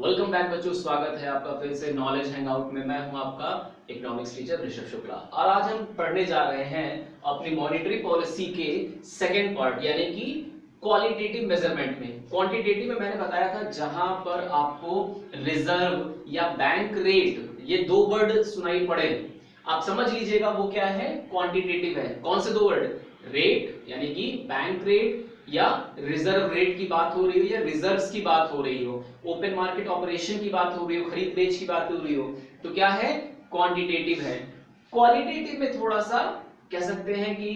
Welcome back बच्चों, स्वागत है आपका फिर से नॉलेज हैंगआउट में। मैं हूं आपका इकोनॉमिक्स टीचर ऋषभ शुक्ला और आज हम पढ़ने जा रहे हैं अपनी मॉनेटरी पॉलिसी के सेकंड पार्ट यानी कि क्वालिटेटिव मेजरमेंट में। क्वांटिटेटिव में मैंने बताया था जहां पर आपको रिजर्व या बैंक रेट ये दो वर्ड सुनाई पड़े, आप समझ लीजिएगा वो क्या है, क्वांटिटेटिव है। कौन से दो वर्ड? रेट यानी कि बैंक रेट या रिजर्व रेट की बात हो रही हो या रिजर्व्स की बात हो रही हो, ओपन मार्केट ऑपरेशन की बात हो रही हो, खरीद बेच की बात हो रही हो, तो क्या है, क्वांटिटेटिव है। क्वालिटेटिव में थोड़ा सा कह सकते हैं कि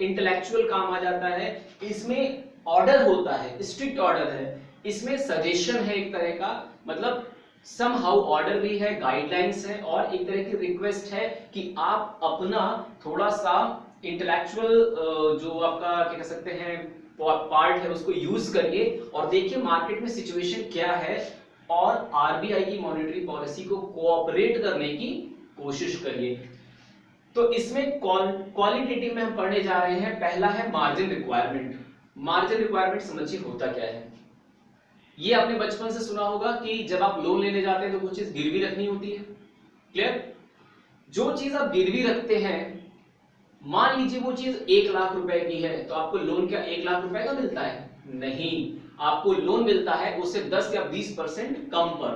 इंटेलेक्चुअल काम आ जाता है। इसमें ऑर्डर होता है, स्ट्रिक्ट ऑर्डर है, इसमें सजेशन है एक तरह का, मतलब समहाउ ऑर्डर भी है, गाइडलाइंस है और एक तरह की रिक्वेस्ट है कि आप अपना थोड़ा सा इंटेलेक्चुअल जो आपका क्या कह सकते हैं पार्ट है उसको यूज करिए और देखिए मार्केट में सिचुएशन क्या है और आरबीआई की मॉनेटरी पॉलिसी को कोऑपरेट करने की कोशिश करिए। तो इसमें क्वालिटेटिव में हम पढ़ने जा रहे हैं। पहला है मार्जिन रिक्वायरमेंट। मार्जिन रिक्वायरमेंट समझिए होता क्या है। ये आपने बचपन से सुना होगा कि जब आप लोन लेने जाते हैं तो कुछ चीज गिरवी रखनी होती है। क्लियर? जो चीज आप गिरवी रखते हैं, मान लीजिए वो चीज 1 लाख रुपए की है, तो आपको लोन क्या 1 लाख रुपए का मिलता है? नहीं, आपको लोन मिलता है उससे 10 या 20% कम पर।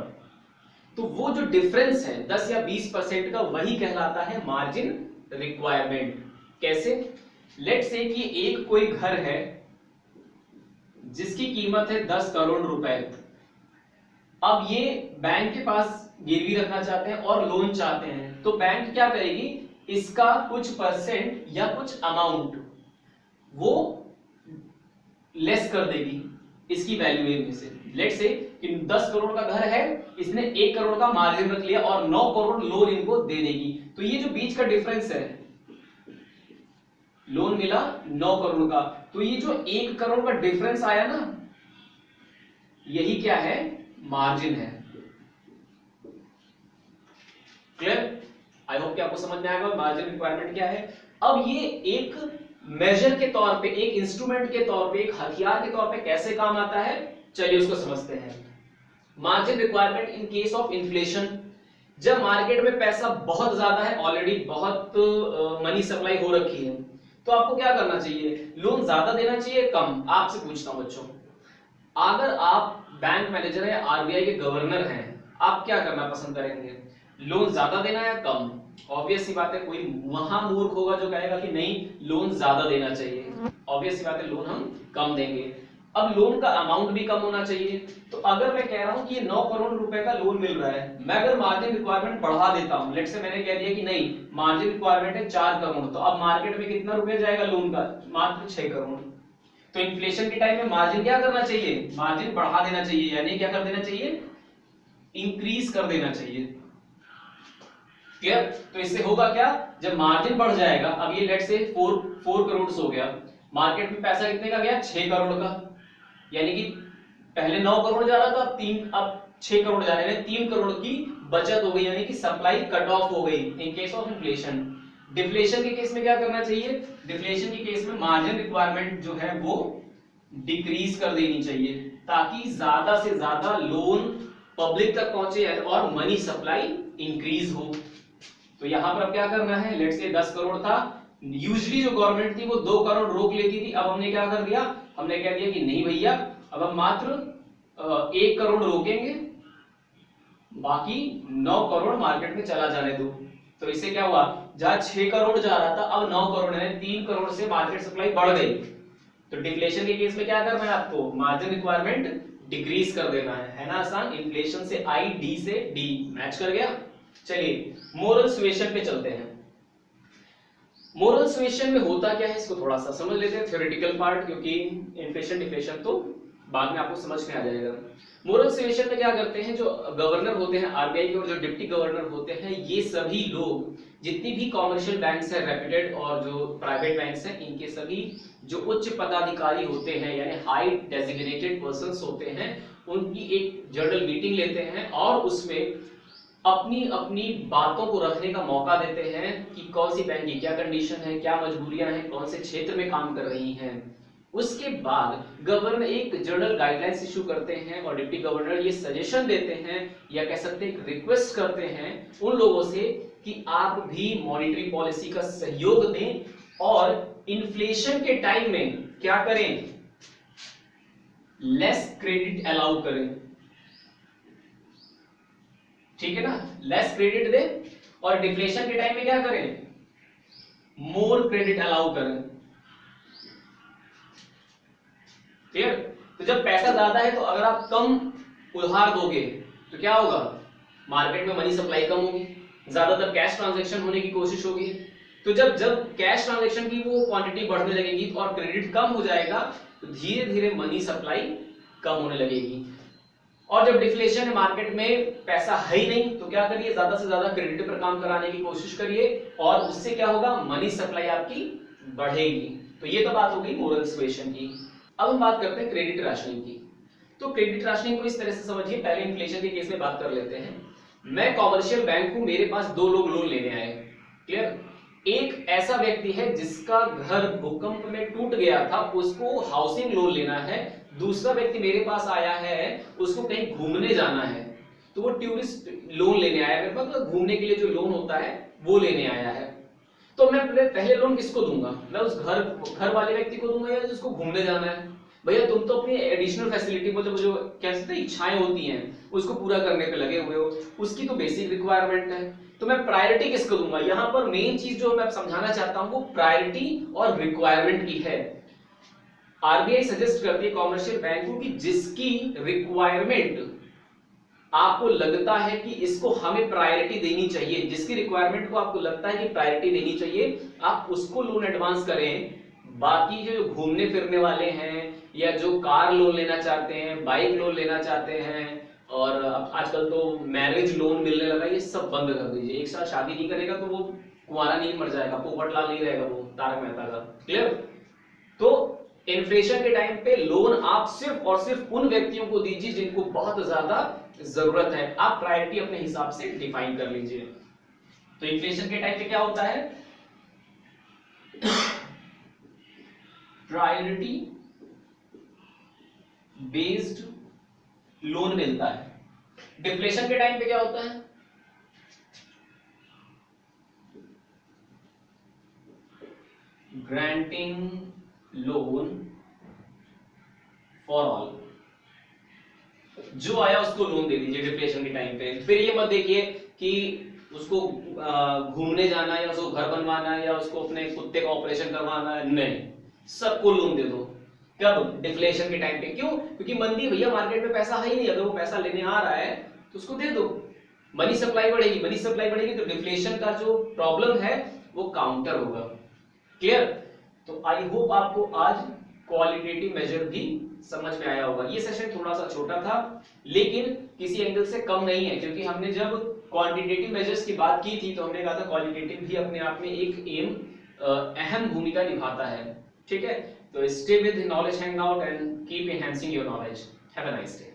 तो वो जो डिफरेंस है 10 या 20% का, वही कहलाता है मार्जिन रिक्वायरमेंट। कैसे? लेट्स से कि एक कोई घर है जिसकी कीमत है 10 करोड़ रुपए। अब ये बैंक के पास गिरवी रखना चाहते हैं और लोन चाहते हैं, तो बैंक क्या करेगी, इसका कुछ परसेंट या कुछ अमाउंट वो लेस कर देगी इसकी वैल्यू में से। लेट्स से कि 10 करोड़ का घर है, इसने 1 करोड़ का मार्जिन रख लिया और 9 करोड़ लोन इनको दे देगी। तो ये जो बीच का डिफरेंस है, लोन मिला 9 करोड़ का, तो ये जो 1 करोड़ का डिफरेंस आया ना, यही क्या है, मार्जिन है। क्लियर? आई होप कि आपको समझ में आएगा मार्जिन रिक्वायरमेंट क्या है। अब ये एक मेजर के तौर पे, एक इंस्ट्रूमेंट के तौर पे, एक हथियार के तौर पे कैसे काम आता है, चलिए उसको समझते हैं। Margin requirement in case of inflation, जब मार्केट में पैसा बहुत ज्यादा है, ऑलरेडी बहुत मनी सप्लाई हो रखी है, तो आपको क्या करना चाहिए, लोन ज्यादा देना चाहिए कम? आपसे पूछता हूं बच्चों, अगर आप बैंक मैनेजर या आरबीआई के गवर्नर हैं, आप क्या करना पसंद करेंगे, लोन ज्यादा देना या कम? ऑब्वियस सी बात है, कोई महामूर्ख होगा जो कहेगा कि नहीं लोन ज्यादा देना चाहिए। ऑब्वियस सी बात है, लोन हम कम देंगे। अब लोन का अमाउंट भी कम होना चाहिए। तो अगर मैं कह रहा हूं कि ये 9 करोड़ रुपए का लोन मिल रहा है, मैं अगर मार्जिन रिक्वायरमेंट बढ़ा देता हूं, लेट्स से मैंने कह दिया कि नहीं मार्जिन रिक्वायरमेंट है 4 करोड़, तो अब मार्केट में कितना रुपया जाएगा लोन का, मात्र 6 करोड़। तो इन्फ्लेशन के टाइम में मार्जिन क्या करना चाहिए, मार्जिन बढ़ा देना चाहिए, यानी क्या कर देना चाहिए, इंक्रीज कर देना चाहिए। क्लियर? तो इससे होगा क्या, जब मार्जिन बढ़ जाएगा, अब ये लेट्स से 4 करोड़ हो गया, मार्केट में पैसा कितने का गया, 6 करोड़ का, यानी कि पहले 9 करोड़ जा रहा था, अब 6 करोड़ जा रहा है, 3 करोड़ की बचत हो गई, यानी कि सप्लाई कट ऑफ हो गई in case of inflation. Deflation के केस में क्या करना चाहिए, डिफ्लेशन के केस में मार्जिन रिक्वायरमेंट जो है वो डिक्रीज कर देनी चाहिए, ताकि ज्यादा से ज्यादा लोन पब्लिक तक पहुंचे और मनी सप्लाई इंक्रीज हो। तो यहां पर अब क्या करना है, लेट्स से 10 करोड़ था, यूजुअली जो गवर्नमेंट थी वो 2 करोड़ रोक लेती थी, अब हमने क्या कर दिया, हमने कह दिया कि नहीं भैया अब हम मात्र 1 करोड़ रोकेंगे, बाकी 9 करोड़ मार्केट में चला जाने दो। तो इससे क्या हुआ, जहां 6 करोड़ जा रहा था अब 9 करोड़ है, 3 करोड़ से मार्केट सप्लाई बढ़ गई। तो डिफ्लेशन के केस में क्या करना है आपको, मार्जिन रिक्वायरमेंट डिक्रीज कर देना है ना आसान। इन्फ्लेशन से आई, डी से डी, मैच कर गया। चलिए मोरल सुएशन पे चलते हैं। मोरल सुएशन में होता क्या है, इसको थोड़ा सा समझ लेते हैं, थ्योरेटिकल पार्ट, क्योंकि इन्फ्लेशन डिफ्लेशन तो बाद में आपको समझ में आ जाएगा। मोरल सुएशन में क्या करते हैं, जो गवर्नर होते हैं आरबीआई के और जो डिप्टी गवर्नर होते हैं, ये सभी लोग जितनी भी कॉमर्शियल बैंक्स है रेप्यूटेड और जो प्राइवेट बैंक्स हैं, इनके सभी जो उच्च पदाधिकारी होते हैं यानी हाई डेजिग्नेटेड पर्संस होते हैं, उनकी एक जनरल मीटिंग लेते हैं और उसमें अपनी अपनी बातों को रखने का मौका देते हैं कि कौन सी बैंक की क्या कंडीशन है, क्या मजबूरियां हैं, कौन से क्षेत्र में काम कर रही हैं। उसके बाद गवर्नर एक जनरल गाइडलाइंस इशू करते हैं और डिप्टी गवर्नर ये सजेशन देते हैं या कह सकते हैं रिक्वेस्ट करते हैं उन लोगों से कि आप भी मॉनेटरी पॉलिसी का सहयोग दें और इन्फ्लेशन के टाइम में क्या करें, लेस क्रेडिट अलाउ करें। ठीक है ना, लेस क्रेडिट दें और डिफ्लेशन के टाइम में क्या करें, मोर क्रेडिट अलाउ करें। क्लियर? तो जब पैसा ज्यादा है तो अगर आप कम उधार दोगे तो क्या होगा, मार्केट में मनी सप्लाई कम होगी, ज्यादातर कैश ट्रांजैक्शन होने की कोशिश होगी। तो जब जब कैश ट्रांजैक्शन की वो क्वांटिटी बढ़ने लगेगी और क्रेडिट कम हो जाएगा तो धीरे धीरे मनी सप्लाई कम होने लगेगी। और जब डिफ्लेशन है, मार्केट में पैसा है ही नहीं, तो क्या करिए, ज्यादा से ज्यादा क्रेडिट पर काम कराने की कोशिश करिए और उससे क्या होगा, मनी सप्लाई आपकी बढ़ेगी। तो ये तो बात हो गई मोरल सुएशन की। अब हम बात करते हैं क्रेडिट राशनिंग की। तो क्रेडिट राशनिंग को इस तरह से समझिए, पहले इन्फ्लेशन के केस में बात कर लेते हैं। मैं कॉमर्शियल बैंक हूं, मेरे पास दो लोग लोन लेने आए। क्लियर? एक ऐसा व्यक्ति है जिसका घर भूकंप में टूट गया था, उसको हाउसिंग लोन लेना है। दूसरा व्यक्ति मेरे पास आया है, उसको कहीं घूमने जाना है, तो वो टूरिस्ट लोन लेने आया है, मतलब घूमने के लिए जो लोन होता है वो लेने आया है। तो मैं पहले लोन किसको दूंगा, मैं उस घर वाले व्यक्ति को दूंगा या जिसको घूमने जाना है? भैया तुम तो अपनी एडिशनल फैसिलिटी मतलब जो कह सकते हैं इच्छाएं होती हैं उसको पूरा करने पे लगे हुए हो, उसकी तो बेसिक रिक्वायरमेंट है, तो मैं प्रायोरिटी किसको दूंगा? यहाँ पर मेन चीज जो मैं समझाना चाहता हूं वो प्रायोरिटी और रिक्वायरमेंट की है। आरबीआई सजेस्ट करती है कॉमर्शियल बैंक को कि जिसकी रिक्वायरमेंट आपको लगता है कि इसको हमें प्रायोरिटी देनी चाहिए, जिसकी रिक्वायरमेंट को आपको लगता है कि प्रायोरिटी देनी चाहिए, आप उसको लोन एडवांस करें। बाकी जो घूमने फिरने वाले हैं या जो कार लोन लेना चाहते हैं, बाइक लोन लेना चाहते हैं, और आजकल तो मैरिज लोन मिलने लगा, ये सब बंद कर दीजिए। एक साथ शादी नहीं करेगा तो वो कुंवारा नहीं मर जाएगा, पोपटलाल नहीं रहेगा वो तारक मेहता का। क्लियर? तो इन्फ्लेशन के टाइम पे लोन आप सिर्फ और सिर्फ उन व्यक्तियों को दीजिए जिनको बहुत ज्यादा जरूरत है। आप प्रायोरिटी अपने हिसाब से डिफाइन कर लीजिए। तो इन्फ्लेशन के टाइम पे क्या होता है, प्रायोरिटी बेस्ड लोन मिलता है। डिफ्लेशन के टाइम पे क्या होता है, ग्रांटिंग लोन फॉर ऑल, जो आया उसको लोन दे दीजिए डिफ्लेशन के टाइम पे। फिर ये मत देखिए कि उसको घूमने जाना है या उसको घर बनवाना है या उसको अपने कुत्ते का ऑपरेशन करवाना है, नहीं, सबको लोन दे दो। कब? डिफ्लेशन के टाइम पे। क्यों? क्योंकि मंदी, भैया मार्केट में पैसा है ही नहीं, अगर वो पैसा लेने आ रहा है तो उसको दे दो, मनी सप्लाई बढ़ेगी, मनी सप्लाई बढ़ेगी तो डिफ्लेशन का जो प्रॉब्लम है वो काउंटर होगा। क्लियर? तो आई होप आपको आज क्वालिटेटिव मेजर भी समझ में आया होगा। ये सेशन थोड़ा सा छोटा था लेकिन किसी एंगल से कम नहीं है, क्योंकि हमने जब क्वांटिटेटिव मेजर्स की बात की थी तो हमने कहा था क्वालिटेटिव भी अपने आप में एक एम अहम भूमिका निभाता है। ठीक है, तो stay with knowledge hangout and keep enhancing your knowledge. Have a nice day.